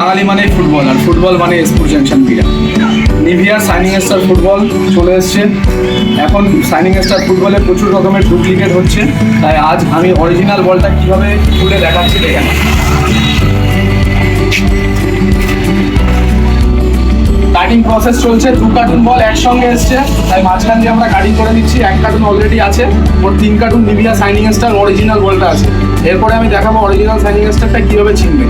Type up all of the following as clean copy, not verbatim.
বাঙালি মানে ফুটবল, আর ফুটবল মানে স্পোর্টস জাংশন বিরা। নিভিয়ার শাইনিং স্টার ফুটবল চলে এসছে। এখন শাইনিং স্টার ফুটবলে প্রচুর রকমের ডুপ্লিকেট হচ্ছে, তাই আজ আমি অরিজিনাল বলটা কীভাবে খুলে দেখাচ্ছি দেখে নাও। কাটিং প্রসেস চলছে, 2 কার্টুন বল একসঙ্গে এসছে, তাই মাঝখান দিয়ে আমরা কাটিং করে দিচ্ছি। 1 কার্টুন অলরেডি আছে, ওর 3 cartoon Nivea shining star original বলটা আছে। এরপরে আমি দেখাবো অরিজিনাল শাইনিং স্টারটা কীভাবে চিনবে।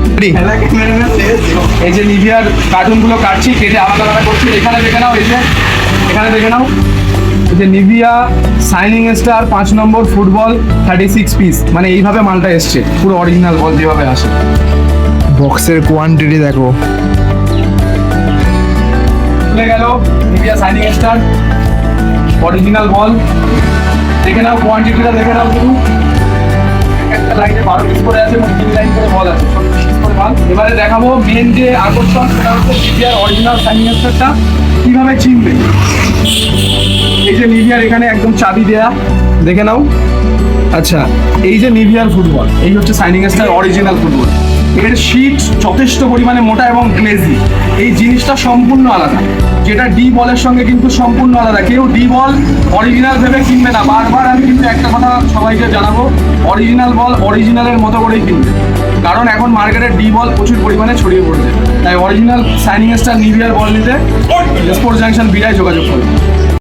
এই যে নিভিয়ার কার্টুনগুলো কাটছি, কেটে আলাদা আলাদা করছি। এখানে দেখে নাও, এখানে দেখে নাও, এই যে নিভিয়া শাইনিং স্টার 5 নম্বর ফুটবল 36 পিস, মানে এইভাবে মালটা এসছে, পুরো অরিজিনাল বল যেভাবে আসে। বক্সের কোয়ান্টিটি দেখো, খুলে গেল নিভিয়া শাইনিং স্টার অরিজিনাল বল। দেখে নাও কোয়ান্টিটিটা, দেখে নাও শুধু একটা লাইনে 12 পিস করে আছে এবং 3 লাইন করে বল আছে, 36 পিস করে মাল। এবারে দেখাবো মেন যে আকর্ষণ, সেটা হচ্ছে নিভিয়ার অরিজিনাল শাইনিং স্টারটা কীভাবে চিনবে। এই যে নিভিয়ার এখানে একদম চাবি দেয়া, দেখে নাও। আচ্ছা, এই যে নিভিয়ার ফুটবল, এই হচ্ছে শাইনিং স্টার অরিজিনাল ফুটবল। এর শীট যথেষ্ট পরিমাণে মোটা এবং গ্লেজি, এই জিনিসটা সম্পূর্ণ আলাদা। যেটা ডি বলের সঙ্গে কিন্তু সম্পূর্ণ আলাদা। কেউ ডি বল অরিজিনাল ভেবে কিনবে না। বারবার আমি কিন্তু একটা কথা সবাইকে জানাবো, অরিজিনাল বল অরিজিনালের মতো করেই কিনবে, কারণ এখন মার্কেটে ডি বল প্রচুর পরিমাণে ছড়িয়ে পড়ছে। তাই অরিজিনাল শাইনিং স্টার নিভিয়ার বল নিতে স্পোর্টস জাংশন বিরায় যোগাযোগ করবে।